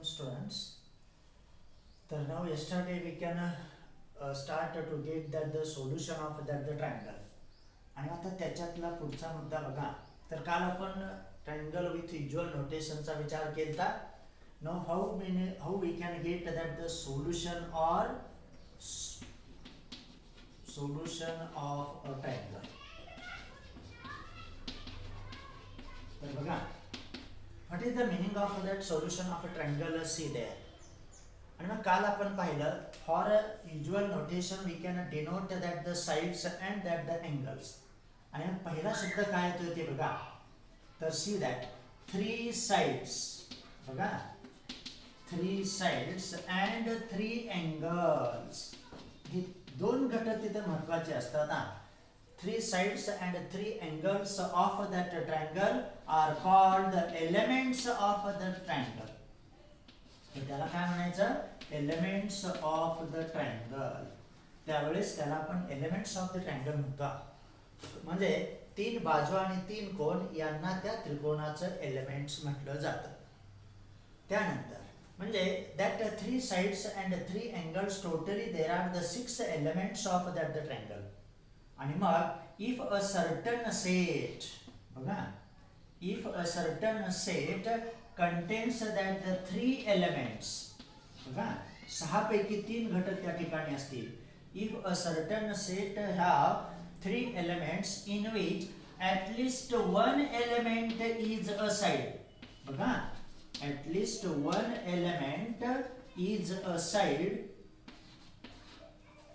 students. So now yesterday we can start to get that the solution of that the triangle. आणि आता त्याच्यातला पुढचा मुद्दा बघा. तर काल आपण ट्रायंगल विथ युजुअल नोटेशनचा विचार केला. Now how we can get that the solution or solution of a triangle. तर बघा, what is the meaning of that solution of a triangle? See there. आणि मग काल आपण पाहिलं, for a usual notation we can denote that the sides and that the angles. आणि मग पहिला शब्द काय येतो ते बघा. तर see that three sides, बघा, three sides and three angles. हे दोन घटक तिथे महत्त्वाचे असतात. Three sides and three angles of that triangle are called the elements of the triangle. तर त्याला काय म्हणायचं? Elements of the triangle. त्यावेळेस त्याला आपण एलिमेंट्स ऑफ द ट्रायंगल म्हणतो. म्हणजे तीन बाजू आणि तीन कोण यांना त्या त्रिकोणाचं एलिमेंट्स म्हटलं जातं. त्यानंतर म्हणजे that three sides and three angles totally there are the six elements of that the triangle. आणि मग इफ अ सर्टन सेट, बघा, if a certain set contains that the three elements, बघा, सहा पैकी तीन घटक त्या ठिकाणी असतील. If a certain set have three elements in which at least one element is a side, बघा, at least one element is a side,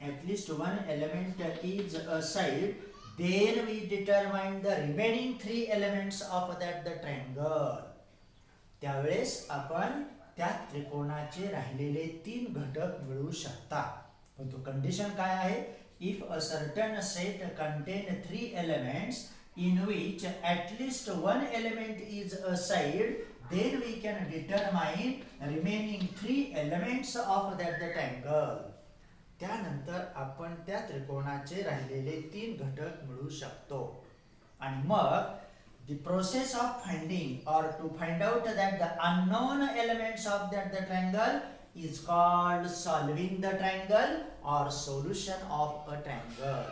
at least one element is a side, then we determine the remaining three elements of that the triangle. त्यावेळेस आपण त्या त्रिकोणाचे राहिलेले तीन घटक मिळवू शकता. पण तो कंडिशन काय आहे? If a certain set content three elements in which at least one element is a side, then we can determine remaining three elements of that the triangle. त्यानंतर आपण त्या त्रिकोणाचे राहिलेले तीन घटक मिळवू शकतो. आणि मग the process of finding or to find out that the unknown elements of that the triangle is called solving the triangle or solution of a triangle.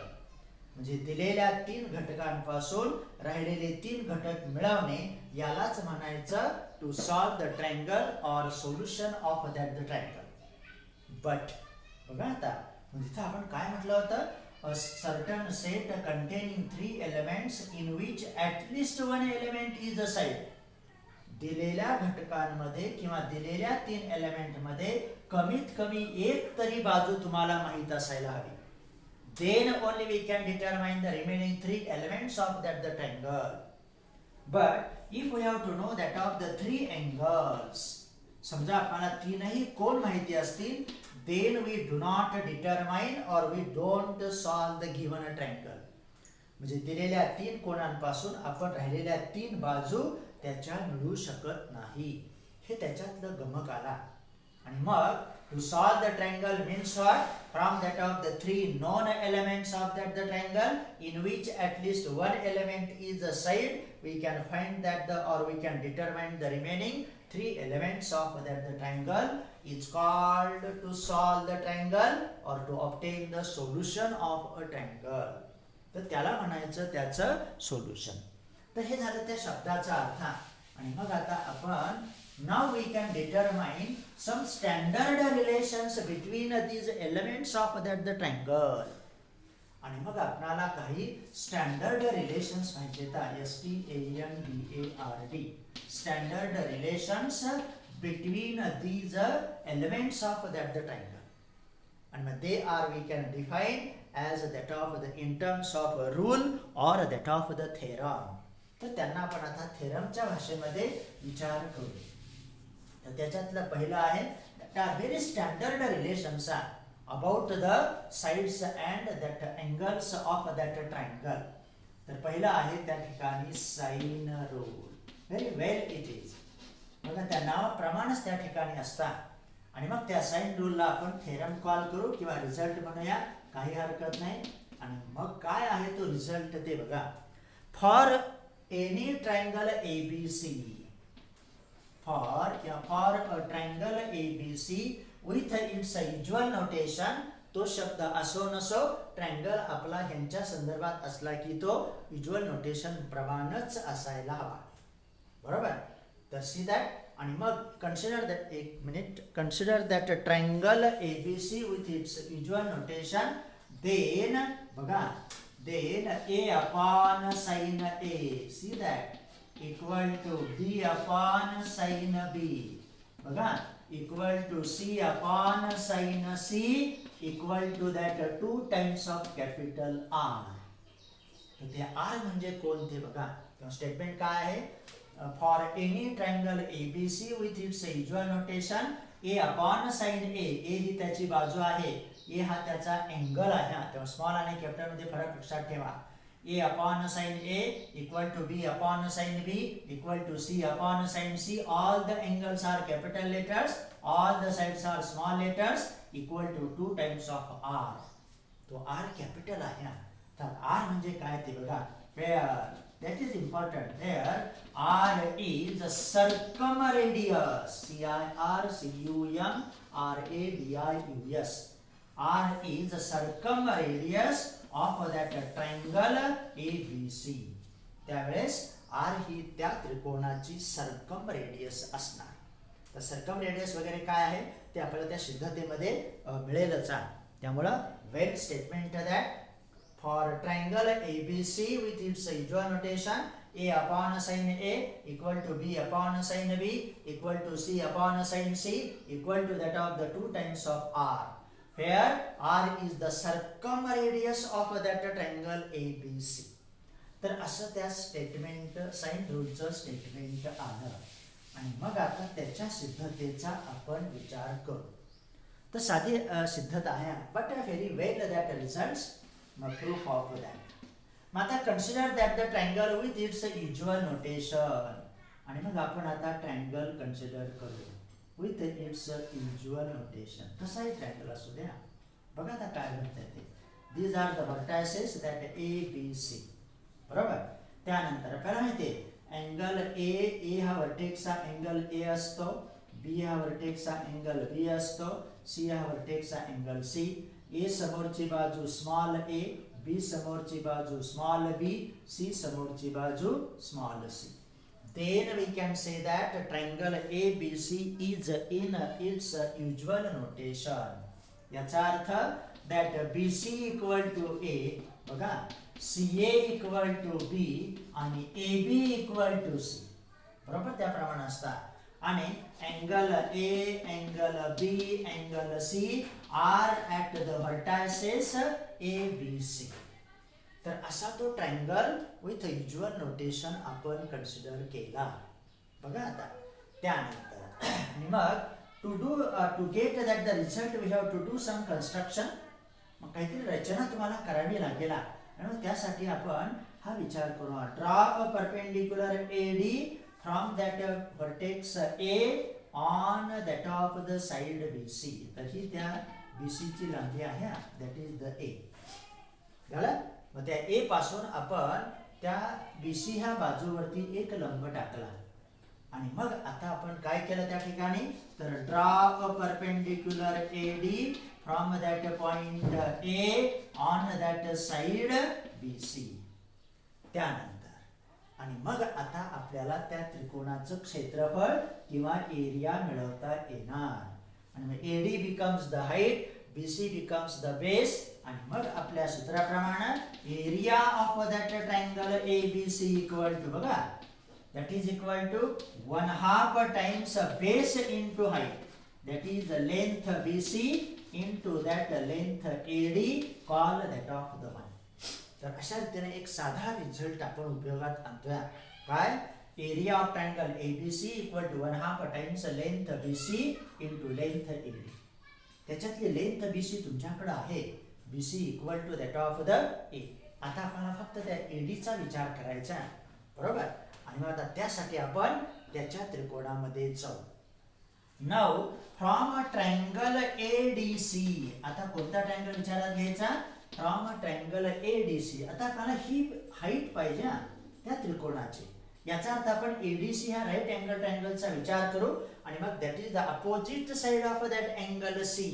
म्हणजे दिलेल्या तीन घटकांपासून राहिलेले तीन घटक मिळवणे यालाच म्हणायचं to solve the triangle or solution of that the triangle. But बघा आता, तिथे आपण काय म्हटलं होतं? A certain set containing three elements in which at least one element is a side. दिलेल्या घटकांमध्ये किंवा दिलेल्या तीन एलिमेंट मध्ये कमीत कमी एक तरी बाजू तुम्हाला माहित असायला हवी. Then only we can determine the remaining three elements of that the triangle. But if we have to know that of the three angles, समजा आपल्याला तीनही कोण माहिती असतील, then we do not determine or we don't solve the given triangle. म्हणजे दिलेल्या तीन कोणांपासून आपण राहिलेल्या तीन बाजू त्याच्या मिळवू शकत नाही. हे त्याच्यातलं गमक आला. आणि मग to solve the triangle means what? From that of the three known elements of that the triangle in which at least one element is a side, we can find that the or we can determine the remaining three elements of that the triangle is called to solve the triangle or to obtain the solution of a triangle. तर त्याला म्हणायचं त्याचं solution. तर हे झालं त्या शब्दाचा अर्थ. आणि मग आता आपण now we can determine some standard relations between these elements of that the triangle. आणि मग आपल्याला काही स्टँडर्ड रिलेशन्स पाहिजेत. STANDARD, standard relations between these elements of that the triangle. And they are we can define as that of the in terms of a rule or that of the theorem. तर त्यांना आपण आता थेरमच्या भाषेमध्ये विचार करू. तर त्याच्यातलं पहिलं आहे that are very standard relations about the sides and that angles of that triangle. तर पहिलं आहे त्या ठिकाणी sine rule. Very well it is. बघा, त्या नावाप्रमाणेच त्या ठिकाणी असतात. आणि मग त्या साइन रूलला आपण थेरम कॉल करू किंवा रिझल्ट म्हणूया, काही हरकत नाही. आणि मग काय आहे तो रिझल्ट ते बघा. For any triangle ABC, for a triangle ABC with its usual notation, तो शब्द असो नसो ट्रायंगल आपला ह्यांच्या संदर्भात असला की तो युज्युअल नोटेशन प्रमाणेच असायला हवा, बरोबर. तर सी दॅट. आणि मग कन्सिडर दॅट, एक minute, consider that triangle ABC with its usual notation, then बघा, then A upon sin A, see that, equal to B upon sin B, बघा, equal to C upon sin C, equal to that 2 times of capital R. तर ते R म्हणजे कोणते बघा. Statement काय आहे? For any triangle ABC with its usual notation, A upon sine A, A ही त्याची बाजू आहे, A हा त्याचा अँगल आहे. तेव्हा स्मॉल आणि कॅपिटल मध्ये फरक लक्षात ठेवा. A upon sin A equal to B upon sin B equal to C upon sin C. All the angles are capital letters, all the sides are small letters, equal to 2 times of R. तो R capital आहे. तर R म्हणजे काय ते बघा. Where that is important. There R is a circumradius. CIRCUMRADIUS. R is a circumradius of that triangle ABC. त्यावेळेस R ही त्या त्रिकोणाची circum radius असणार. तर सर्कम रेडियस वगैरे काय आहे ते आपल्याला त्या सिद्धतेमध्ये मिळेलच. त्यामुळं when statement that for triangle ABC with its usual notation, A upon sin A equal to B upon sin B equal to C upon sin C equal to that of the 2 times of R, where R is the circumradius of that triangle ABC. तर असं त्या statement, sign रूलचं statement आलं. आणि मग आता त्याच्या सिद्धतेचा आपण विचार करू. तर साधी सिद्धता आहे, but very well that results proof of that. मग आता consider that the triangle with its usual notation. आणि मग आपण आता ट्रायंगल कन्सिडर करू विथ इट्स युज्युअल नोटेशन. कसाही ट्रायंगल असू द्या. बघा आता काय म्हणतात ते. These are the vertices that ABC, बरोबर. त्यानंतर आपल्याला माहिती आहे अँगल A हा व्हर्टेक्सचा अँगल A असतो, B हा व्हर्टेक्सचा अँगल B असतो, C हा व्हर्टेक्सचा अँगल C. A समोरची बाजू स्मॉल a, B समोरची बाजू स्मॉल b, C समोरची बाजू small c. Then we can say that triangle ABC is in its usual notation. याचा अर्थ that BC equal to A, बघा, CA equal to B आणि AB equal to C, बरोबर त्याप्रमाणे असतात. आणि angle A, angle B, angle C are at the vertices ABC. तर असा तो ट्रायंगल विथ युज्युअल नोटेशन आपण कन्सिडर केला. बघा आता त्यानंतर आणि मग to get that the result we have to do some construction. मग काहीतरी रचना तुम्हाला करावी लागेल. आणि त्यासाठी आपण हा विचार करू. Draw a perpendicular AD from that vertex A on that of the side BC. तर ही त्या BC ची लांबी आहे, दॅट इज द A. झालं. मग त्या A पासून आपण त्या BC ह्या बाजूवरती एक लंब टाकला. आणि मग आता आपण काय केलं त्या ठिकाणी, तर draw a perpendicular AD from that point A on that side BC. त्यानंतर आणि मग आता आपल्याला त्या त्रिकोणाचं क्षेत्रफळ किंवा एरिया मिळवता येणार. आणि मग AD becomes the height, BC becomes the base. आणि मग आपल्या सूत्राप्रमाणे area of that triangle ABC equal to, बघा, that is equal to 1/2 times base into height, that is the length BC into that length AD, call that of the one. तर अशा रीतीने एक साधा रिझल्ट आपण उपयोगात आणतोय. काय? Area of triangle ABC equal to 1/2 times length BC into length AD. त्याच्यातली लेंथ BC तुमच्याकडे आहे, BC equal to that of the A. आता आपल्याला फक्त त्या AD चा विचार करायचा आहे, बरोबर. आणि मग आता त्यासाठी आपण त्याच्या त्रिकोणामध्ये जाऊ. Now from a triangle ADC. आता कोणता ट्रायंगल विचारात घ्यायचा? From a triangle ADC. आता आपल्याला ही हाईट पाहिजे त्या त्रिकोणाची. याचा अर्थ आपण एडीसी ह्या राईट अँगल ट्रायंगलचा विचार करू आणि मग that is the opposite side of that angle C.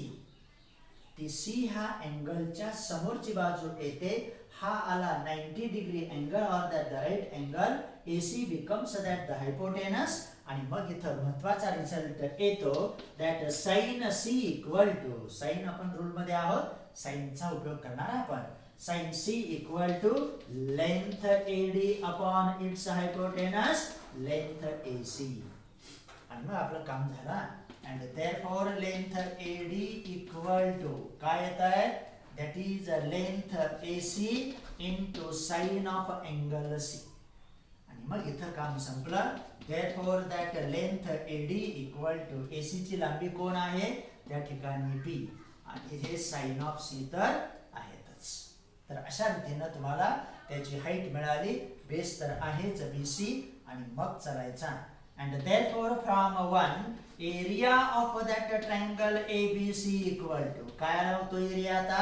ती सी ह्या अँगलच्या समोरची बाजू येते. हा आला 90 degree angle or that the right angle. AC becomes that the hypotenuse आणि मग इथं महत्वाचा रिझल्ट येतो that sine C equal to, sine आपण रूल मध्ये आहोत, साइनचा उपयोग करणार आपण. Sine C equal to length AD upon its hypotenuse length AC. आणि मग आपलं काम झालं. and therefore length AD equal to काय येत आहे, that is length AC into sine of angle C. आणि मग इथं काम संपलं. therefore that length AD equal to AC ची लांबी कोण आहे त्या ठिकाणी B आणि हे sine of C तर आहेतच. तर अशा रीतीने तुम्हाला त्याची हाईट मिळाली. बेस तर आहेच BC आणि मग चलायचा. and therefore from 1 area of that triangle ABC equal to काय आला तो एरिया आता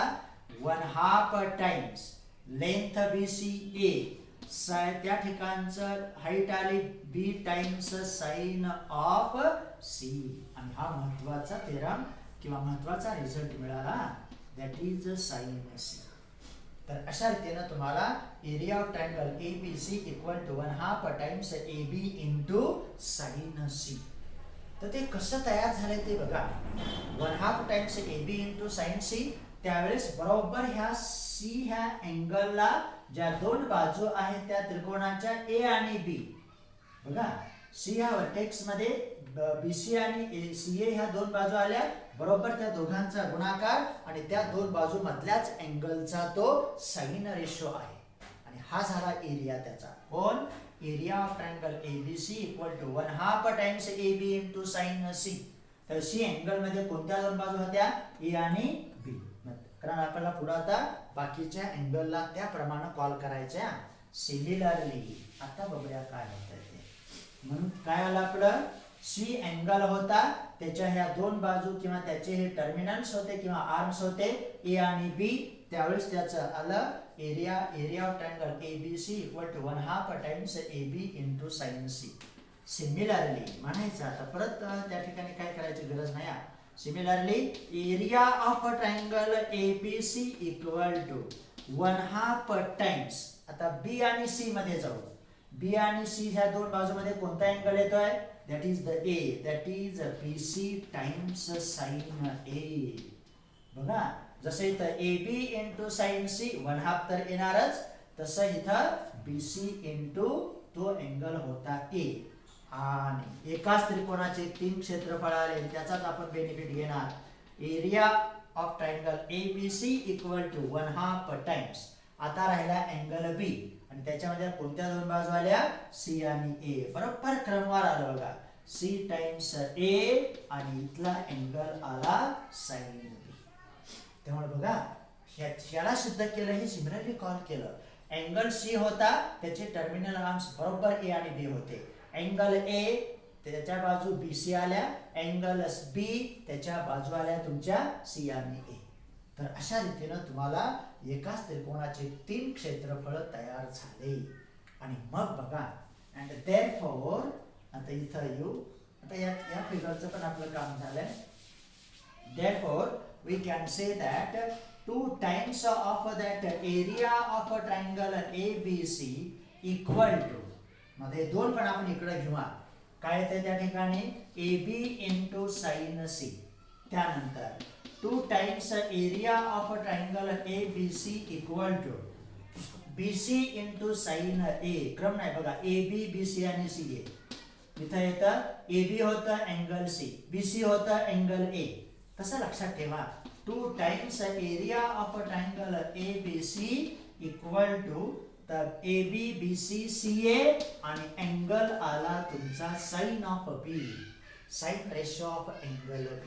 1/2 टाइम्स लेंथ BC A त्या ठिकाणचं हाईट आली B times sign of C. आणि हा महत्वाचा थेरम किंवा महत्वाचा रिझल्ट मिळाला दॅट इज साइन C. तर अशा रीतीने तुम्हाला area of triangle ABC equal to 1/2 times AB into sine C. तर ते कसं तयार झालंय ते बघा. 1/2 times AB into sine C. त्यावेळेस बरोबर ह्या C ह्या अँगलला ज्या दोन बाजू आहेत त्या त्रिकोणाच्या A आणि B बघा. C ह्या वर्टेक्स मध्ये BC आणि CA ह्या दोन बाजू आल्या. बरोबर त्या दोघांचा गुणाकार आणि त्या दोन बाजू मधल्याच अँगलचा तो साइन रेशो आहे. आणि हा झाला एरिया त्याचा. कोण area of triangle ABC equal to 1/2 times AB into sine C. तर C अँगल मध्ये कोणत्या दोन बाजू होत्या A आणि B. कारण आपल्याला पुढे आता बाकीच्या अँगलला त्याप्रमाणे कॉल करायच्या. सिमिलरली आता बघूया काय होतंय ते. म्हणून काय आलं आपलं C अँगल होता त्याच्या ह्या दोन बाजू किंवा त्याचे हे टर्मिनल्स होते किंवा आर्म्स होते A आणि B. त्यावेळेस त्याचं आलं area of triangle ABC equal to 1/2 times AB into sine C. Similarly म्हणायचं आता परत त्या ठिकाणी काय करायची गरज नाही. Similarly area of triangle ABC equal to 1/2 times आता B आणि C मध्ये जाऊ. B आणि C ह्या दोन बाजूमध्ये कोणता अँगल येतोय that is the A, that is BC times sin A. बघा जसं इथं AB इंटू साइन C 1/2 तर येणारच, तसं इथं BC इंटू तो अँगल होता A. आणि एकाच त्रिकोणाचे 3 क्षेत्रफळ आले त्याचाच आपण बेनिफिट घेणार. Area of triangle ABC equal to 1/2 times आता राहिला अँगल B आणि त्याच्यामध्ये कोणत्या दोन बाजू आल्या C आणि A. बरोबर क्रमवार आलं बघा. C टाइम्स A आणि इथला अँगल आला साइन B. त्यामुळे बघा ह्याला सिद्ध केलं हे सिमिलरली कॉल केलं. अँगल C होता त्याचे टर्मिनल आर्म्स बरोबर A आणि B होते. अँगल A त्याच्या बाजू BC आल्या, अँगल B त्याच्या बाजू आल्या तुमच्या C आणि A. तर अशा रीतीने तुम्हाला एकाच त्रिकोणाचे 3 क्षेत्रफळ तयार झाले. आणि मग बघा and therefore आता इथं येऊ. आता या फिगरचं पण आपलं काम झालंय. therefore we can say that 2 times of that area of a triangle ABC equal to मध्ये दोन पण आपण इकडे घेऊया. काय येते त्या ठिकाणी AB इंटू साइन C. त्यानंतर 2 times area of a triangle ABC equal to BC into sine A. क्रम नाही बघा AB BC आणि CA. इथं येतं AB होतं अँगल C, BC होतं अँगल A. तसं लक्षात ठेवा 2 times area of a triangle ABC equal to तर AB BC CA आणि अँगल आला तुमचा sine of B, sine ratio of angle B.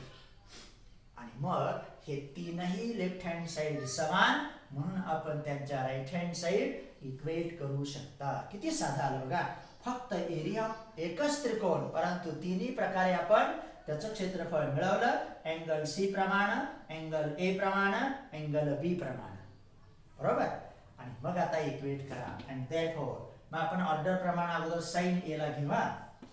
आणि मग हे तीनही लेफ्ट हँड साइड समान म्हणून आपण त्यांच्या राईट हँड साइड इक्वेट करू शकता. किती साधा आलं बघा. फक्त एरिया एकच त्रिकोण परंतु तिन्ही प्रकारे आपण त्याचं क्षेत्रफळ मिळवलं. अँगल C प्रमाणे, अँगल A प्रमाणे, अँगल B प्रमाणे. बरोबर. आणि मग आता इक्वेट करा. and therefore मग आपण ऑर्डर प्रमाणे अगोदर साइन ए ला घेऊ.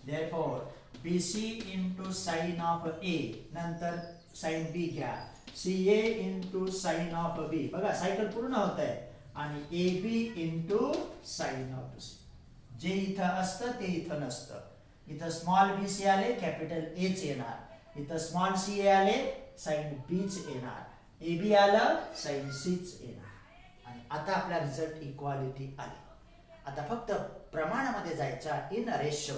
Therefore BC into sine of A, नंतर साइन बी घ्या, CA into sine of B. बघा सायकल पूर्ण होत आहे. आणि AB into sine of C. जे इथं असतं ते इथं नसतं. इथं स्मॉल BC आले कॅपिटल एच येणार, इथं स्मॉल CA आले साइन बीच येणार, AB आलं साइन सीच येणार. आणि आता आपला रिझल्ट इक्वालिटी आली. आता फक्त प्रमाणामध्ये जायचा इन रेशो.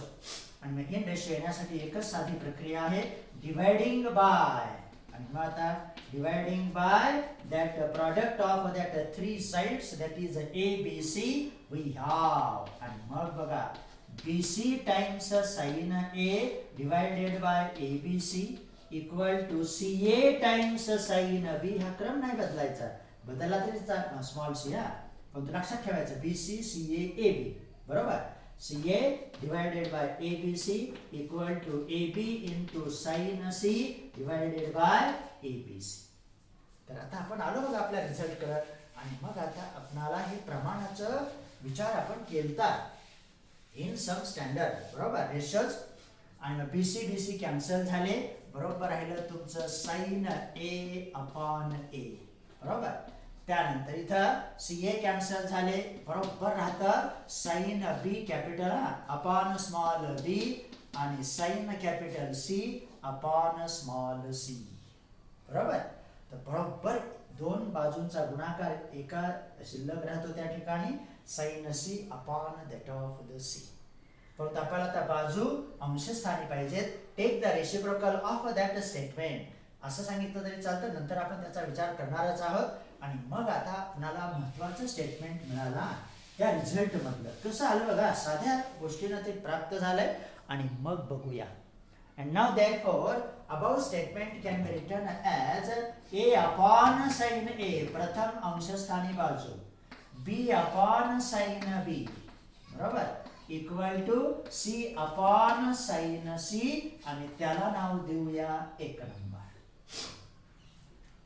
आणि मग इन रेशो येण्यासाठी एकच साधी प्रक्रिया आहे, डिवाइडिंग बाय. आणि मग आता dividing by that product of that three sides that is ABC we have. आणि मग बघा BC times sine A divided by ABC equal to CA times sine B. हा क्रम नाही बदलायचा, बदलला तरी स्मॉल c हा, पण लक्षात ठेवायचं BC CA AB बरोबर. CA divided by ABC equal to AB into sine C divided by ABC. तर आता आपण आलो बघा आपल्या रिझल्ट कडे. आणि मग आता आपणाला हे प्रमाणाचं विचार आपण केलता इन सम स्टँडर्ड बरोबर रेशोज. आणि मग BC कॅन्सल झाले, बरोबर राहिलं तुमचं साइन A अपॉन A बरोबर. त्यानंतर इथं CA कॅन्सल झाले, बरोबर राहतं sine B capital upon small b आणि sine capital C upon small c बरोबर. तर बरोबर दोन बाजूंचा गुणाकार एका शिल्लक राहतो त्या ठिकाणी sine C upon that of the C. परंतु आपल्याला त्या बाजू अंशस्थानी पाहिजेत. Take the reciprocal of that statement असं सांगितलं तरी चालतं, नंतर आपण त्याचा विचार करणारच आहोत. आणि मग आता आपल्याला महत्वाचं स्टेटमेंट मिळाला त्या रिझल्ट मधलं. कसं आलं बघा, साध्या गोष्टीनं ते प्राप्त झालंय. आणि मग बघूया. And now therefore above statement can be written as A upon sin A प्रथम अंशस्थानी बाजू, B upon sin B बरोबर equal to C upon sin C. आणि त्याला नाव देऊया 1 नंबर.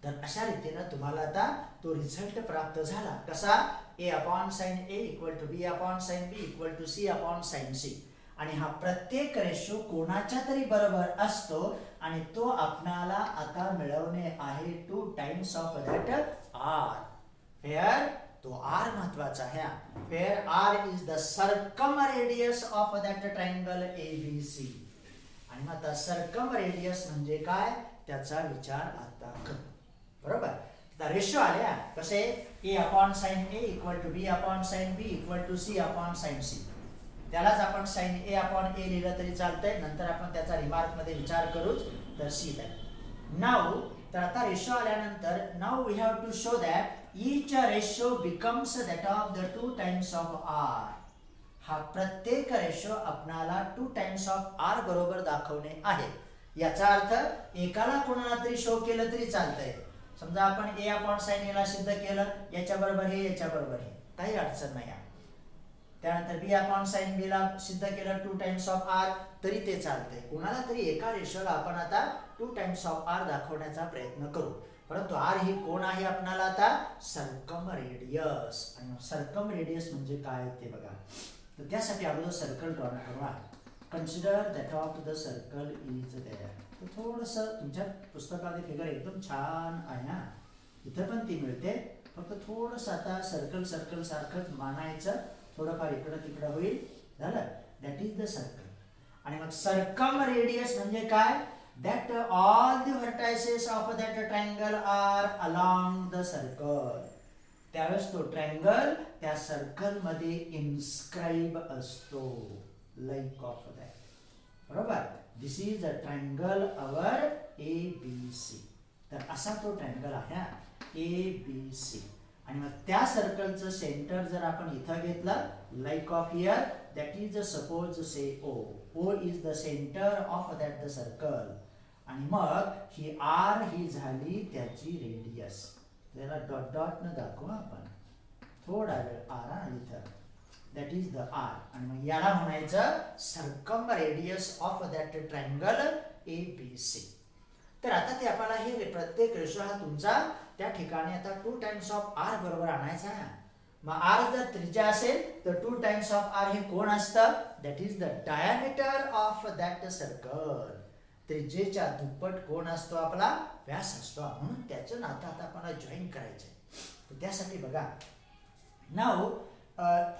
तर अशा रीतीने तुम्हाला आता तो रिझल्ट प्राप्त झाला. कसा, A upon sin A equal to B upon sin B equal to C upon sin C. आणि हा प्रत्येक रेशो कोणाच्या तरी बरोबर असतो आणि तो आपणाला आता मिळवणे आहे 2 times of that R. Where तो R महत्वाचा आहे. Where R is the circum radius of that triangle ABC. आणि मग आता सर्कम रेडियस म्हणजे काय त्याचा विचार आता करू बरोबर. आता रेशो आल्या कसे, A upon sine A equal to B upon sine B equal to C upon sine C. त्यालाच आपण साइन A अपॉन A लिहिलं तरी चालतंय, नंतर आपण त्याचा रिमार्क मध्ये विचार करूच. तर C नाउ तर आता रेशो आल्यानंतर now we have to show that each ratio becomes that of the 2 times of R. हा प्रत्येक रेशो आपणाला 2 टाइम्स ऑफ R बरोबर दाखवणे आहे. याचा अर्थ एकाला कोणाला तरी शो केलं तरी चालतंय. समजा आपण A अपॉन साइन A ला सिद्ध केलं, याच्या बरोबर हे याच्या बरोबर हे, काही अडचण नाही. त्यानंतर B अपॉन साइन B ला सिद्ध केलं 2 टाइम्स ऑफ R तरी ते चालतंय. कोणाला तरी एका रेशोला आपण आता 2 टाइम्स ऑफ R दाखवण्याचा प्रयत्न करू. परंतु R ही कोण आहे आपल्याला आता, सर्कम रेडियस. आणि सर्कम रेडियस म्हणजे काय ते बघा. तर त्यासाठी अगोदर सर्कल ड्रॉ करू. Consider that of the circle is there. तर थोडंसं तुमच्या पुस्तकामध्ये फिगर एकदम छान आहे, इथं पण ती मिळते. फक्त थोडंसं आता सर्कल सर्कल सारखंच मानायचं, थोडंफार इकडं तिकडं होईल, झालं. That is the circle. आणि मग सर्कम रेडियस म्हणजे काय, that all the vertices of that triangle are along the circle. त्यावेळेस तो ट्रायंगल त्या सर्कल मध्ये इन्स्क्राइब असतो, लाईक ऑफ दॅट बरोबर. This is a triangle our ABC. तर असा तो ट्रायंगल आहे ABC. आणि मग त्या सर्कलचं सेंटर जर आपण इथं घेतलं, like of here, that is suppose say O is the centre of that the circle. आणि मग ही R ही झाली त्याची रेडियस. त्याला डॉट डॉट न दाखवू आपण, थोडा वेळ R इथं, दॅट इज द R. आणि मग याला म्हणायचं circum radius of that triangle ABC. तर आता ते आपल्याला हे प्रत्येक रेशो हा तुमचा त्या ठिकाणी आता 2 टाइम्स ऑफ R बरोबर आणायचा आहे. मग आर जर त्रिज्या असेल तर 2 टाइम्स ऑफ आर हे कोण असतं? That is the diameter of that circle. त्रिज्येच्या दुप्पट कोण असतो? आपला व्यास असतो. म्हणून त्याचं नातं आता आपल्याला जॉईन करायचंय. त्यासाठी बघा, now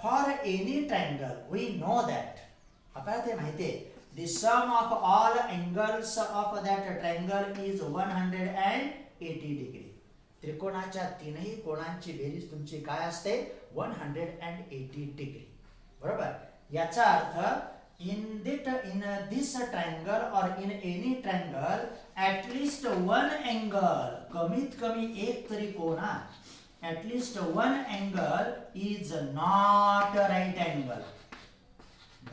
for any triangle we know that, आपल्याला ते माहिती आहे, the sum of all angles of that triangle is 180 degree. त्रिकोणाच्या तीनही कोणांची बेरीज तुमची काय असते? 180 डिग्री. बरोबर. याचा अर्थ in this triangle or in any triangle at least one angle, कमीत कमी एक तरी कोन, at least one angle is not right angle.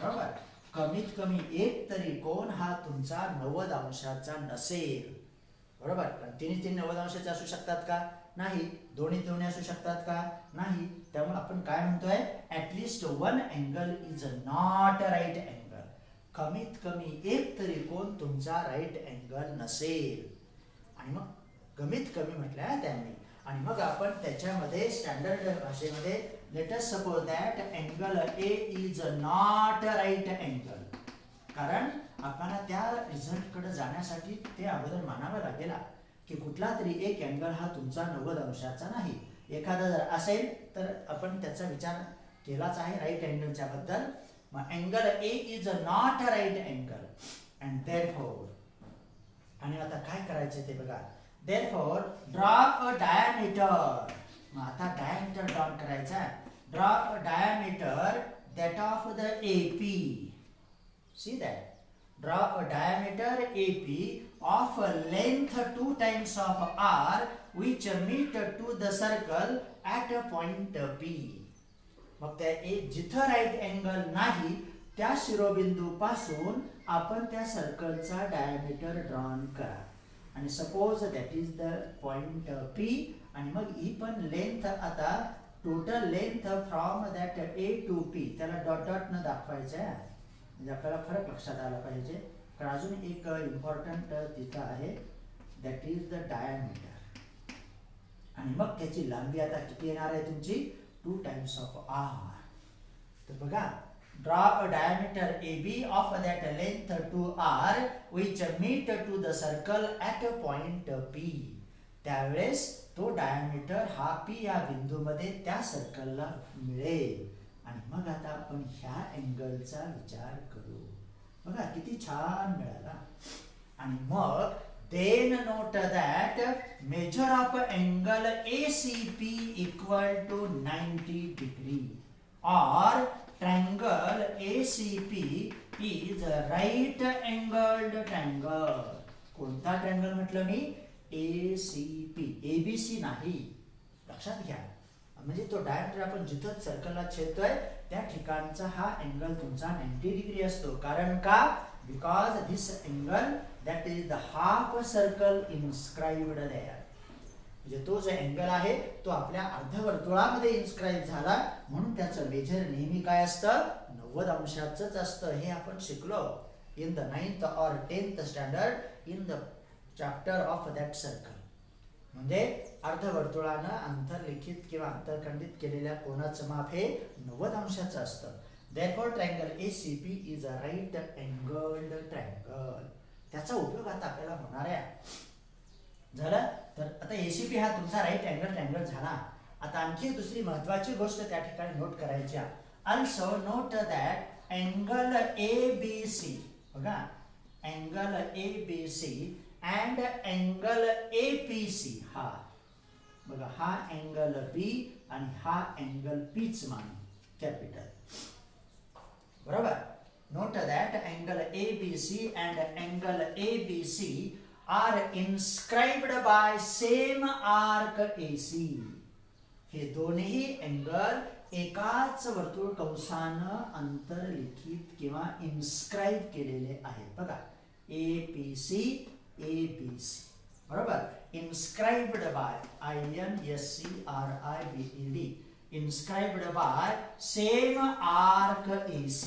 बरोबर. कमीत कमी एक तरी कोन हा तुमचा 90 अंशाचा नसेल. बरोबर. पण तिन्ही 90 अंशाचे असू शकतात का? नाही. दोन्ही असू शकतात का? नाही. त्यामुळे आपण काय म्हणतोय? At least one angle is not right angle. कमीत कमी एक तरी कोन तुमचा राईट अँगल नसेल. आणि मग कमीत कमी म्हटलं त्यांनी. आणि मग आपण त्याच्यामध्ये स्टँडर्ड भाषेमध्ये let us suppose that angle A is not right angle. कारण आपल्याला त्या रिझल्ट कडे जाण्यासाठी ते अगोदर मानावं लागेल की कुठला तरी एक अँगल हा तुमचा 90 अंशाचा नाही. एखादा जर असेल तर आपण त्याचा विचार केलाच आहे राईट अँगलच्या बद्दल. मग angle A is not right angle and therefore, आणि आता काय करायचं ते बघा, देअरफॉर ड्रॉ अ डायमीटर. मग आता डायमीटर ड्रॉ करायचा. Draw a diameter that of the AP. See that. Draw a diameter AP of length 2 times of R which meet to the circle at a point P. मग त्या एक जिथं right angle नाही त्या शिरोबिंदू पासून आपण त्या सर्कलचा डायमीटर ड्रॉन करा. आणि suppose that is the point P. आणि मग ही पण लेंथ, आता total length from that A to P त्याला डॉट डॉट न दाखवायचं आहे. म्हणजे आपल्याला फरक लक्षात आला पाहिजे. कारण अजून एक इम्पॉर्टंट तिथं आहे, दॅट इज द डायमीटर. आणि मग त्याची लांबी आता किती येणार आहे तुमची? 2 टाइम्स ऑफ आर. तर बघा, draw a diameter A B of that length 2r which meet to the circle at a point P. त्यावेळेस तो डायमीटर हा P या बिंदूमध्ये त्या सर्कलला मिळेल. आणि मग आता आपण ह्या अँगलचा विचार करू. बघा किती छान मिळाला. आणि मग then note that measure of angle ACP equal to 90 degree और triangle ACP is right angled triangle. कोणता ट्रायंगल म्हटलं मी? ACP. ABC नाही, लक्षात घ्या. म्हणजे तो डायमीटर आपण जिथं सर्कलला छेदतोय त्या ठिकाणचा हा अँगल तुमचा 90 डिग्री असतो. कारण का? Because this angle that is the half circle inscribed there. म्हणजे तो जो अँगल आहे तो आपल्या अर्धवर्तुळामध्ये इन्स्क्राइब झाला, म्हणून त्याचं मेजर नेहमी काय असतं? 90 अंशाचंच असतं. हे आपण शिकलो in the 9th or 10th standard in the chapter of that circle. म्हणजे अर्धवर्तुळानं अंतर्लिखित किंवा अंतरखंडित केलेल्या कोनाचं माप हे 90 अंशाचं असतं. Therefore triangle ACP is a right angled triangle. त्याचा उपयोग आता आपल्याला होणार आहे. झालं. तर आता ACP हा तुमचा राईट अँगल ट्रायंगल झाला. आता आणखी दुसरी महत्वाची गोष्ट त्या ठिकाणी नोट करायची आहे. Also note that angle ABC, बघा angle ABC and angle APC, हा बघा हा अँगल B आणि हा अँगल P च मान कॅपिटल. बरोबर. Note that angle ABC and angle ABC are inscribed by same arc AC. हे दोन्ही अँगल एकाच वर्तुळ कंसानं अंतर्लिखित किंवा इन्स्क्राइब केलेले आहेत. बघा APC ABC. बरोबर. Inscribed by INSCRIBED, inscribed by same arc AC.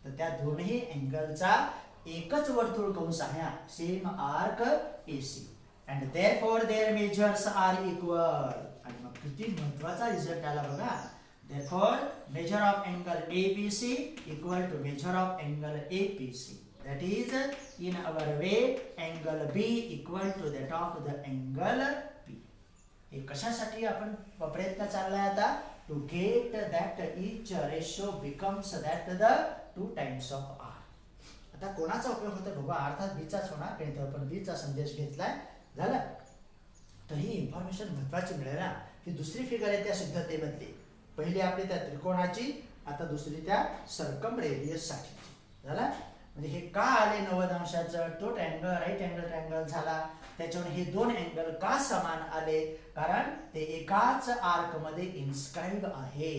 तर त्या दोन्ही अँगलचा एकच वर्तुळ कंस आहे, same arc AC. and therefore their measures are equal. आणि मग किती महत्वाचा रिझल्ट आला बघा. Therefore, measure of angle ABC equal to measure of angle APC. That is, in our way, angle B equal to that of the angle P. हे कशासाठी आपण प्रयत्न चाललाय आता? To get that each ratio becomes that the 2 times of R. आता कोणाचा उपयोग होतो बघा, अर्थात बीचाच होणार, कारण आपण बीचा संदेश घेतलाय. झालं? तर ही इन्फॉर्मेशन महत्वाची मिळेल ना. ही दुसरी फिगर आहे त्या सिद्धतेमधली. पहिली आपली त्या त्रिकोणाची, आता दुसरी त्या सर्कम रेडियस साठी. झालं? म्हणजे हे का आले 90 अंशाचं? तो ट्रँगल राईट अँगल ट्रँगल झाला, त्याच्यावर हे दोन अँगल का समान आले? कारण ते एकाच आर्क मध्ये इन्स्क्राइब आहे.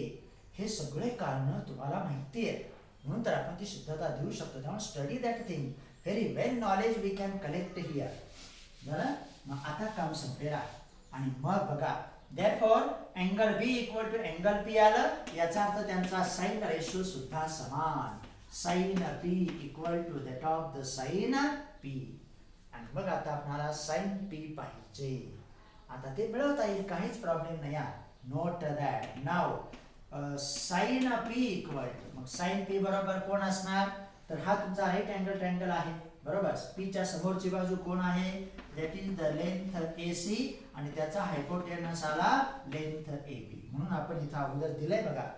हे सगळे कारण तुम्हाला माहिती आहे, म्हणून तर आपण ती सिद्धता देऊ शकतो. त्यामुळे study that thing very well. Knowledge we can collect here. बरं, मग आता काम संपेला आणि मग बघा, therefore angle B equal to angle P आलं. याचा अर्थ त्यांचा साइन रेशो सुद्धा समान. Sine P equal to that of the sin P. आणि मग आता आपल्याला साइन P पाहिजे. आता ते मिळवता येईल, काहीच प्रॉब्लेम नाही. Note that now sine P equal to, मग साइन P बरोबर कोण असणार? तर हा तुमचा राईट अँगल ट्रँगल आहे, बरोबर. P च्या समोरची बाजू कोण आहे? That is the length AC आणि त्याचा हायपोटेनस आला लेंथ AB. म्हणून आपण इथं अगोदर दिलंय बघा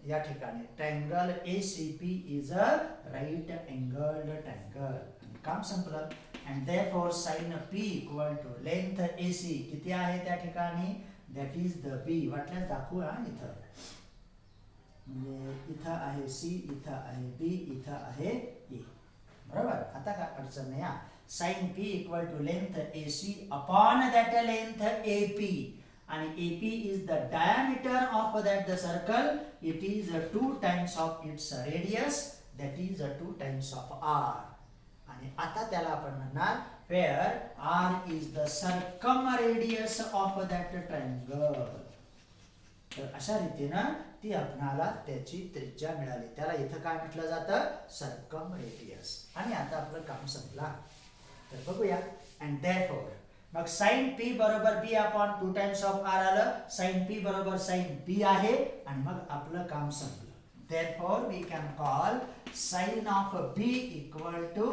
या ठिकाणी, triangle ACP is a right angled triangle. काम संपलं. And therefore sine P equal to length AC किती आहे त्या ठिकाणी? That is the B. वाटल्यास दाखवूया इथं, म्हणजे इथं आहे C, इथं आहे B, इथं आहे A. बरोबर. आता काय अडचण नाही. Sine P equal to length AC upon that length AP. आणि AP is the diameter of that the circle. It is 2 times of its radius. That is 2 times of R. आणि आता त्याला आपण म्हणणार where R is the circumradius of that triangle. तर अशा रीतीनं ती आपणाला त्याची त्रिज्या मिळाली. त्याला इथं काय म्हटलं जातं? सर्कमरेडियस. आणि आता आपलं काम संपला. तर बघूया. अँड देअरफॉर मग साइन P बरोबर B upon 2 times of R आलं. साइन P बरोबर साइन B आहे आणि मग आपलं काम संपलं. Therefore we can call sine of B equal to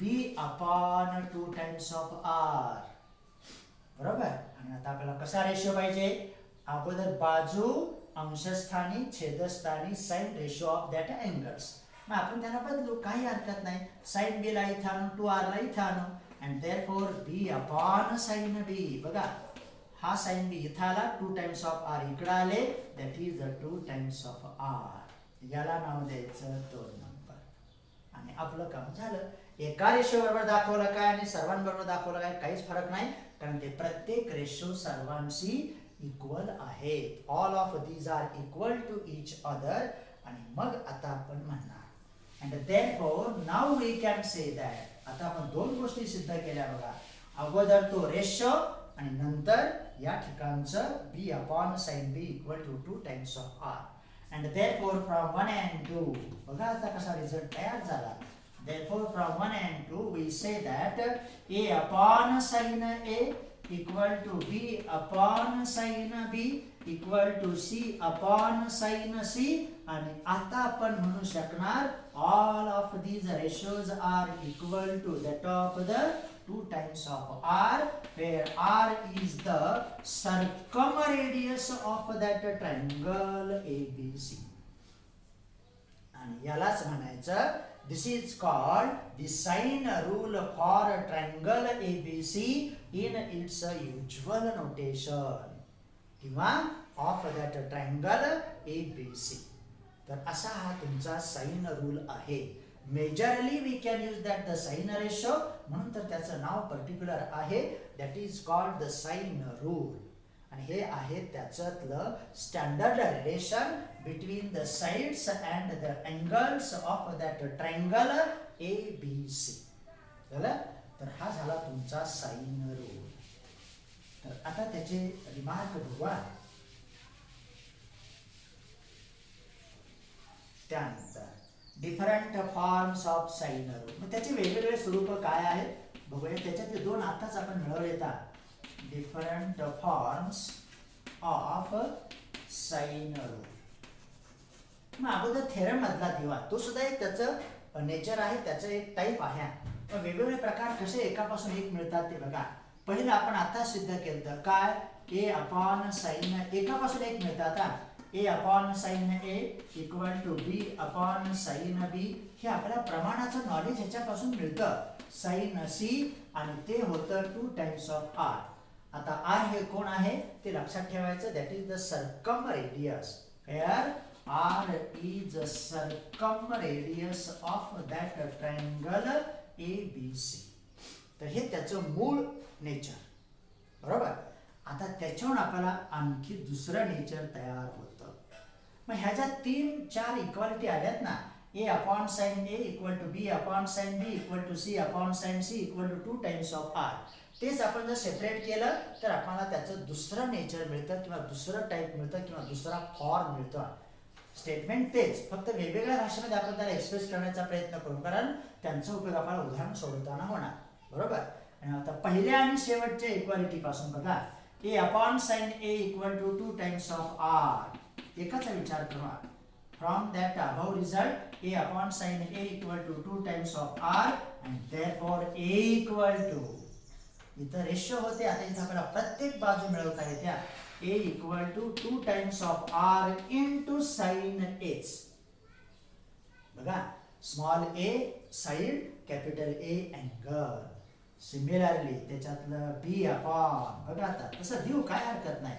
B upon 2 times of R. बरोबर. आणि आता आपल्याला कसा रेशो पाहिजे? अगोदर बाजू अंशस्थानी छेदस्थानी sine ratio of that angles. मग आपण त्याला बदलू, काही हरकत नाही. साइन B ला इथं आणू, 2R ला इथं आणू. And therefore B upon sin B. बघा, हा sin B इथं आला, 2 times of R इकडे आले, that is 2 times of R. याला नाव द्यायचं 2 नंबर. आणि आपलं काम झालं. एका रेशो बरोबर दाखवलं काय आणि सर्वांबरोबर दाखवलं काय, काहीच फरक नाही, कारण ते प्रत्येक रेशो सर्वांशी इक्वल आहेत. All of these are equal to each other. आणि मग आता आपण म्हणणार and therefore now we can say that. आता आपण दोन गोष्टी सिद्ध केल्या बघा. अगोदर तो रेशो आणि नंतर या ठिकाणचं B अपॉन sin B equal to 2 times of R. and therefore from 1 and 2 बघा आता कसा रिझल्ट तयार झाला. therefore from 1 and 2 we say that A upon sin A equal to B upon sin B equal to C upon sin C. आणि आता आपण म्हणू शकणार all of these ratios are equal to that of the 2 times of R, where R is the circumradius of that triangle ABC. आणि यालाच म्हणायचं, this is called the sine rule for triangle ABC in its usual notation किंवा of that triangle ABC. तर असा हा तुमचा sine rule आहे. Majorly we can use that the sine ratio, म्हणून तर त्याचं नाव पर्टिक्युलर आहे. That is called the sine rule. आणि हे आहे त्याच्यातलं standard relation between the sides and the angles of that triangle ABC. झालं? तर हा झाला तुमचा साइन रूल. तर आता त्याचे रिमार्क बघूया. त्यानंतर different forms of sine rule. मग त्याचे वेगवेगळे स्वरूप काय आहेत बघूया. त्याच्यातले दोन आताच आपण मिळवले. Different forms of sine rule. मग अगोदर थेरम मधला दिवा तो सुद्धा एक त्याचं नेचर आहे, त्याचं एक टाईप आहे. मग वेगवेगळे प्रकार कसे एकापासून एक मिळतात ते बघा. पहिलं आपण आता सिद्ध केलं काय, ए अपॉन साइन एकापासून एक मिळतात. A upon sine A equal to B upon sine B. हे आपल्याला प्रमाणाचं नॉलेज ह्याच्यापासून मिळतं, साइन सी, आणि ते होतं 2 टाइम्स ऑफ आर. आता आर हे कोण आहे ते लक्षात ठेवायचं, that is the circum radius. Hair R is the circumradius of that triangle ABC. तर हे त्याचं मूळ नेचर, बरोबर. आता त्याच्यावरून आपल्याला आणखी दुसरं नेचर तयार होतं. मग ह्याच्या 3-4 इक्वालिटी आल्यात ना, A upon sine A equal to B upon sine B equal to C upon sine C equal to 2 times of R. तेच आपण जर सेपरेट केलं तर आपल्याला त्याचं दुसरं नेचर मिळतं, किंवा दुसरं टाईप मिळतं, किंवा दुसरा फॉर्म मिळतो. स्टेटमेंट तेच, फक्त वेगवेगळ्या भाषेमध्ये आपण त्याला एक्सप्रेस करण्याचा प्रयत्न करू, कारण त्यांचा उपयोग आपल्याला उदाहरण सोडवताना होणार, बरोबर. आणि आता पहिल्या आणि शेवटच्या इक्वालिटी पासून बघा, A upon sine A equal to 2 times of R. एकाचा विचार करू. From that above result A upon sine A equal to 2 times of R and therefore A equal to, इथं रेशो होते, आता इथं आपल्याला प्रत्येक बाजू मिळवता येत्या. A equal to 2 times of R into sin H. बघा, small a side, capital A angle. Similarly त्याच्यातलं B अपॉन, बघा आता तसं देऊ काय हरकत नाही,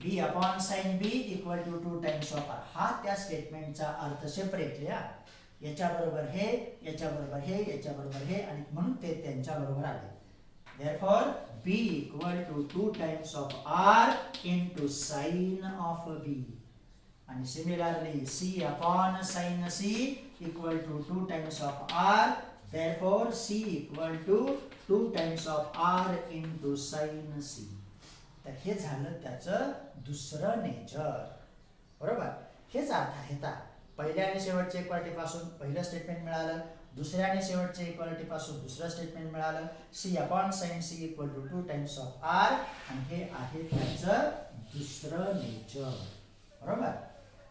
B upon sine B equal to 2 times of R. हा त्या स्टेटमेंटचा अर्थ सेपरेटली. याच्या बरोबर हे, याच्या बरोबर हे, याच्या बरोबर हे, आणि म्हणून ते त्यांच्या बरोबर आले. Therefore, B equal to 2 times of R into sin of B. And similarly, C upon sin C equal to 2 times of R. Therefore, C equal to 2 times of R into sin C. तर हे झालं त्याचं दुसरं nature, बरोबर. हेच अर्थ आहे. पहिल्या आणि शेवटच्या इक्वालिटी पासून पहिलं स्टेटमेंट मिळालं, दुसऱ्या आणि शेवटच्या इक्वालिटी पासून दुसरं स्टेटमेंट मिळालं, C upon sine C equal to 2 times of R, आणि हे आहे त्याचं दुसरं नेचर, बरोबर.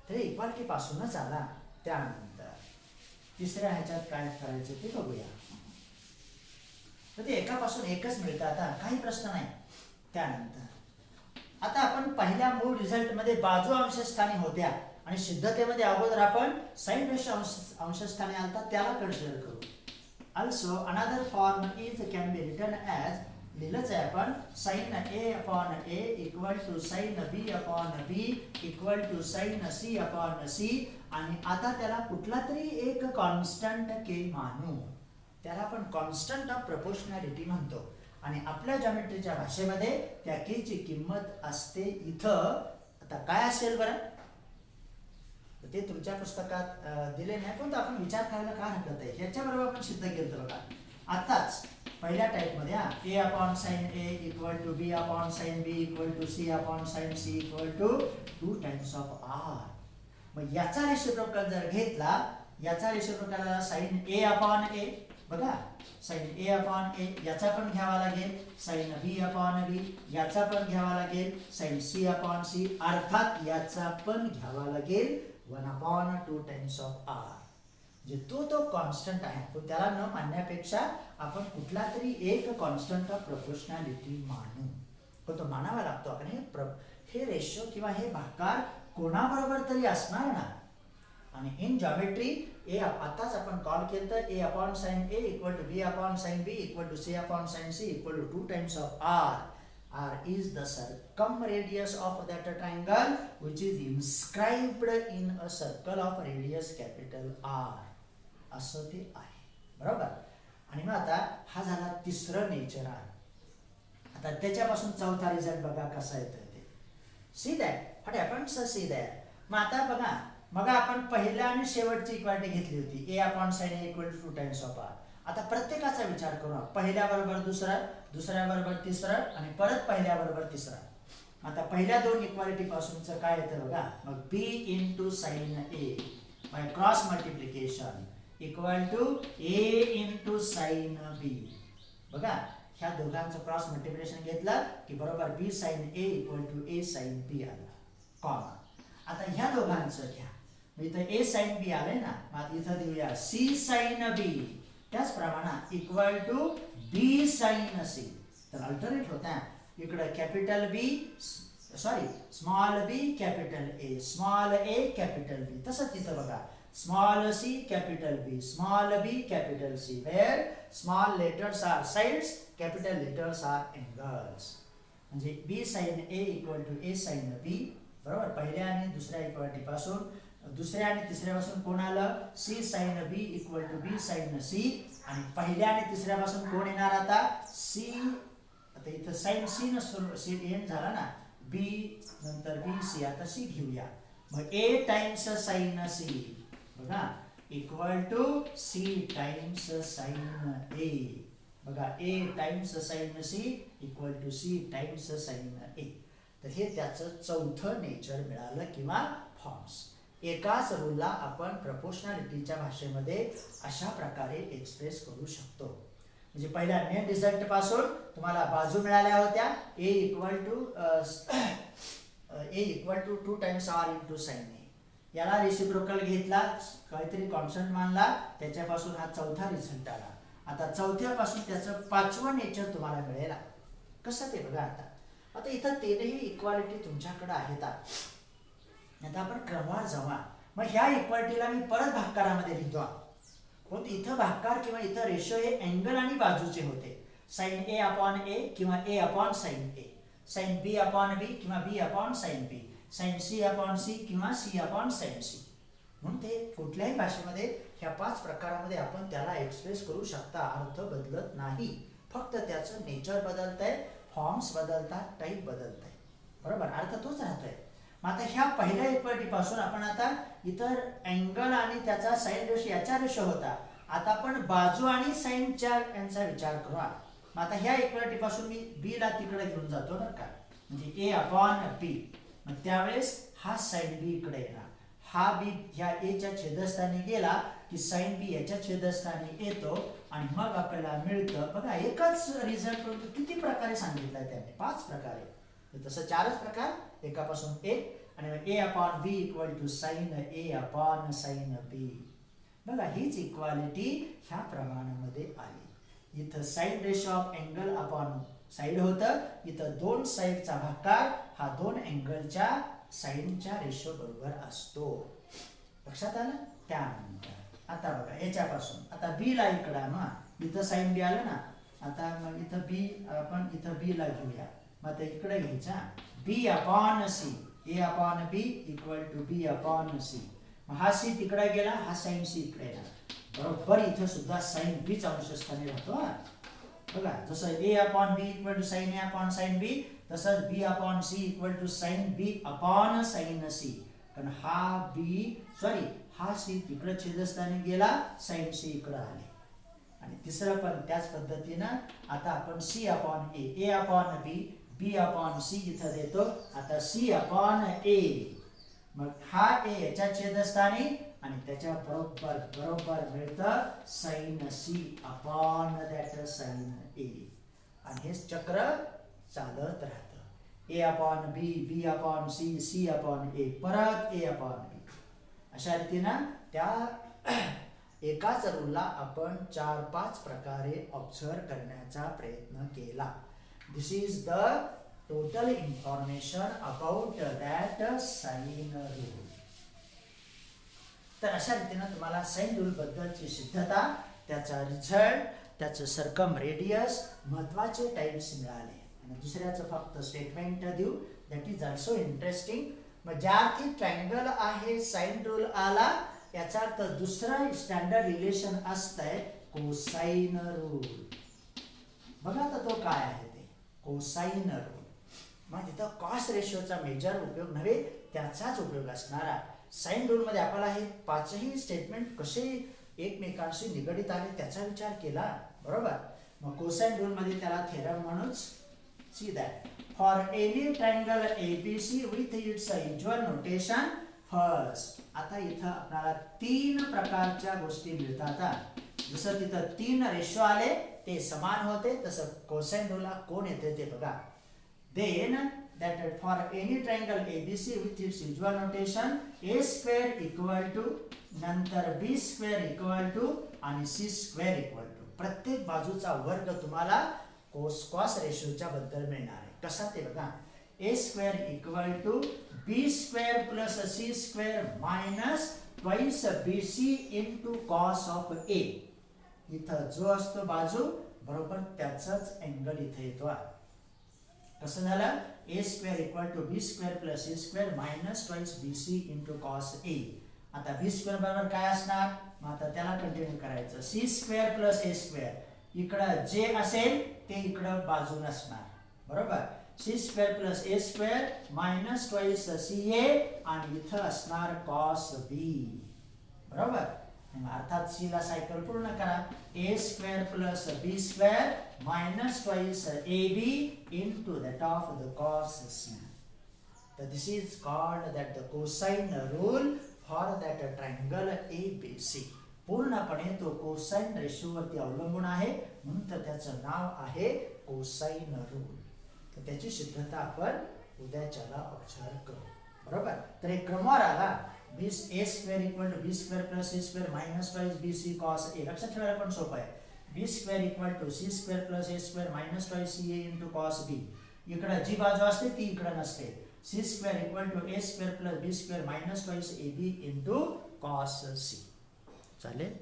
तर इक्वालिटी पासूनच आला. त्यानंतर तिसऱ्या ह्याच्यात काय करायचं ते बघूया. तर ते एकापासून एकच मिळतं, आता काही प्रश्न नाही. त्यानंतर आता आपण पहिल्या मूळ रिझल्ट मध्ये बाजू अंशस्थानी होत्या, आणि सिद्धतेमध्ये अगोदर आपण साइन रेशो अंशस्थानी आलता त्याला कन्सिडर करू. Also another form is can be written as, लिहिलंच आहे आपण, sine A upon A equal to sine B upon B equal to sine C upon C. आणि आता त्याला कुठला तरी एक कॉन्स्टंट के मानू, त्याला आपण कॉन्स्टंट ऑफ प्रपोर्शनॅलिटी म्हणतो. आणि आपल्या जॉमेट्रीच्या भाषेमध्ये त्या के ची किंमत असते इथं. आता काय असेल बरं, ते तुमच्या पुस्तकात दिले नाही, पण आपण विचार करायला काय हरकत आहे. ह्याच्याबरोबर आपण सिद्ध केलं बघा आताच पहिल्या टाइप मध्ये. A upon sine A equal to B upon sine B equal to C upon sine C equal to 2 times of R. मग याचा रेसिप्रोकल जर घेतला, याचा रेसिप्रोकल आला साइन ए अपॉन ए, बघा साइन ए अपॉन ए, याचा पण घ्यावा लागेल, साइन बी अपॉन बी याचा पण घ्यावा लागेल, साइन सी अपॉन सी अर्थात याचा पण घ्यावा लागेल 1/2 टाइम्स ऑफ आर. जे तो कॉन्स्टंट आहे, पण त्याला न मानण्यापेक्षा आपण कुठला तरी एक कॉन्स्टंट ऑफ प्रपोर्शनॅलिटी मानू, पण तो मानावा लागतो. आपण हे रेशो किंवा हे भागाकार कोणाबरोबर तरी असणार ना. आणि इन जॉमेट्री ए आताच आपण कॉल केलं तर A upon sine A equal to B upon sine B equal to C upon sine C equal to 2 times of R. R is the circumradius of that triangle which is inscribed in a circle of radius capital R. असं ते आहे, बरोबर. आणि मग आता हा झाला तिसरं नेचर आहे. आता त्याच्यापासून चौथा रिझल्ट बघा कसा येतोय ते. See that what happens, see that. मग आता बघा, मग आपण पहिल्या आणि शेवटची इक्वालिटी घेतली होती, A upon sine A equal to 2 times of R. आता प्रत्येकाचा विचार करू, पहिल्या बरोबर दुसरा, दुसऱ्या बरोबर तिसरा, आणि परत पहिल्या बरोबर तिसरा. आता पहिल्या दोन इक्वालिटी पासूनच काय येतं बघा, मग B into sine A by cross multiplication equal to A into sine B. बघा ह्या दोघांचं क्रॉस मल्टिप्लिकेशन घेतलं की बरोबर B sine A equal to A sine B आला, कॉमा. आता ह्या दोघांचं घ्या, इथं ए साइन बी आलंय ना, मग इथं देऊया सी साइन बी, त्याचप्रमाणे equal to B sine C. तर अल्टरनेट होत्या, इकडं capital B sorry small B capital A, small A capital B. तसंच इथं बघा small C capital B, small B capital C, where small letters are sides, capital letters are angles. म्हणजे B sine A equal to A sine B. बरोबर, पहिल्या आणि दुसऱ्या equality पासून दुसऱ्या आणि तिसऱ्या पासून कोण आलं, C sine B equal to B sine C. आणि पहिल्या आणि तिसऱ्या पासून कोण येणार आता, सी. आता इथं साइन सी न सी एंड झाला ना, बी नंतर बी सी, आता सी घेऊया. मग ए टाइम्स साइन सी बघा equal to C times sine A. बघा A times sine C equal to C times sine A. तर हे त्याचं चौथं नेचर मिळालं किंवा फॉर्म्स. एकाच रूलला आपण प्रपोर्शनॅलिटीच्या भाषेमध्ये अशा प्रकारे एक्सप्रेस करू शकतो. म्हणजे पहिल्या मेन रिझल्ट पासून तुम्हाला बाजू मिळाल्या होत्या, A equal to 2 times R into sine A. याला रेसिप्रोकल घेतला, काहीतरी कॉन्स्टंट मानला, त्याच्यापासून हा चौथा रिझल्ट आला. आता चौथ्यापासून त्याचं पाचवं नेचर तुम्हाला मिळेल. कसं ते बघा. आता इथं तीनही इक्वालिटी तुमच्याकडे आहेत. आता आपण क्रमवार जाऊया. मग ह्या इक्वालिटीला मी परत भागाकारामध्ये लिहितो. पण इथं भागाकार किंवा इथं रेशो हे अँगल आणि बाजूचे होते. साइन ए अपॉन ए किंवा ए अपॉन साइन ए, साइन बी अपॉन बी किंवा बी अपॉन साइन बी, साइन सी अपॉन सी किंवा सी अपॉन साइन सी. म्हणून ते कुठल्याही भाषेमध्ये ह्या 5 प्रकारामध्ये आपण त्याला एक्सप्रेस करू शकता. अर्थ बदलत नाही, फक्त त्याचं नेचर बदलतंय, फॉर्म्स बदलतात, टाईप बदलतंय. बरोबर, अर्थ तोच राहतोय. मग आता ह्या पहिल्या इक्वालिटी पासून आपण आता इतर अँगल आणि त्याचा साइन रेशो याचा रेशो होता. आता आपण बाजू आणि साइनच्या यांचा विचार करू. मग आता ह्या इक्वालिटी पासून मी बी ला तिकडे घेऊन जातो बरं का, म्हणजे ए अपॉन बी. मग त्यावेळेस हा साइन बी इकडे येणार, हा बी ह्या ए च्या छेदस्थानी गेला की साइन बी याच्या छेदस्थानी येतो आणि मग आपल्याला मिळतं. बघा एकच रिझल्ट किती प्रकारे सांगितलाय त्याने, 5 प्रकारे. तसं 4च प्रकार, एकापासून एक. आणि मग A upon B equal to sine A upon sine B. बघा हीच इक्वालिटी ह्या प्रमाणामध्ये आली. इथं sine ratio of angle upon side होतं, इथं 2 साइडचा भागाकार हा 2 अँगलच्या साइनच्या रेशो बरोबर असतो. लक्षात आलं. त्यानंतर आता बघा याच्यापासून आता बी ला इकडे ना, इथं साइन बी आलं ना. आता मग इथं बी आपण इथं बी ला घेऊया. मग आता इकडे घ्यायचा B upon C, A upon B equal to B upon C. मग हा सी तिकडे गेला, हा साइन सी इकडे येणार. बरोबर इथं सुद्धा साइन बी चा अंशस्थानी राहतो. बघा जसं A upon B equal to sine A upon sine B, तसंच B upon C equal to sine B upon sine C. कारण हा सी तिकडे छेदस्थानी गेला, साइन सी इकडे आले. आणि तिसरं पण त्याच पद्धतीनं आता आपण सी अपॉन ए upon B, B upon C इथं देतो. आता सी अपॉन ए, मग हा ए याच्या छेदस्थानी आणि त्याच्या बरोबर मिळतं sine C upon that sine A. आणि हे चक्र चालत राहतं. A upon B, B upon C, C upon A, परत ए अपॉन बी. अशा रीतीनं त्या एकाच रूलला आपण 4-5 प्रकारे ऑब्झर्व करण्याचा प्रयत्न केला. This is the total information about that sine rule. तर अशा रीतीनं तुम्हाला साइन रूल बद्दलची सिद्धता, त्याचा रिझल्ट, त्याचं सर्कम रेडियस, महत्वाचे टाइप्स मिळाले. आणि दुसऱ्याचं फक्त स्टेटमेंट देऊ, दॅट इज ऑल्सो इंटरेस्टिंग. मग ज्या अर्थी ट्रायंगल आहे साइन रूल आला, याचा अर्थ दुसरा स्टँडर्ड रिलेशन असतंय कोसाइन रूल. बघा आता तो काय आहे ते कोसाइन रूल. मग तिथं कॉस रेशोचा मेजर उपयोग नव्हे, त्याचाच उपयोग असणारा. साइन रूल मध्ये आपल्याला हे 5ही स्टेटमेंट कसे एकमेकांशी निगडित आले त्याचा विचार केला. बरोबर. मग कोसाइन रूल मध्ये त्याला थेरम म्हणूच. See that for any triangle ABC with its usual notation first. आता इथं आपल्याला 3 प्रकारच्या गोष्टी मिळतात. जसं तिथं 3 रेशो आले ते समान होते, तसं कोसाइन रूलला कोण येते ते बघा. Then that for any triangle ABC with its usual notation a square equal to नंतर b square equal to आणि c square equal to प्रत्येक बाजूचा वर्ग तुम्हाला cos रेशोच्या बद्दल मिळणार आहे. कसा ते बघा, a square equal to b square plus c square minus twice bc into cos of a. इथं जो असतो बाजू बरोबर त्याचाच अँगल इथे येतो. कसं झालं, a square equal to b square plus c square minus twice bc into cos a. आता b square बरोबर काय असणार, मग आता त्याला कंटिन्यू करायचं. c square plus a square इकडं जे असेल ते इकडं बाजून असणार बरोबर. c square plus a square minus twice ca आणि इथं असणार cos b बरोबर. अर्थात c ला सायकल पूर्ण करा. a square plus b square minus twice ab into that of the cos c. So this is called that the cosine rule for that triangle ABC. पूर्णपणे तो कोसाइन रेशोवरती अवलंबून आहे म्हणून तर त्याचं नाव आहे कोसाइन रूल. तर त्याची सिद्धता आपण उद्याच्याला ऑब्झर्व करू बरोबर. तर एक क्रमवार आला b a square equal to b square plus c square minus twice bc cos a. लक्षात ठेवायला पण सोपं आहे. b square equal to c square plus a square minus twice ca into cos b. इकडे जी बाजू असते ती इकडे नसते. c square equal to a square plus b square minus twice ab into cos c. चालेल.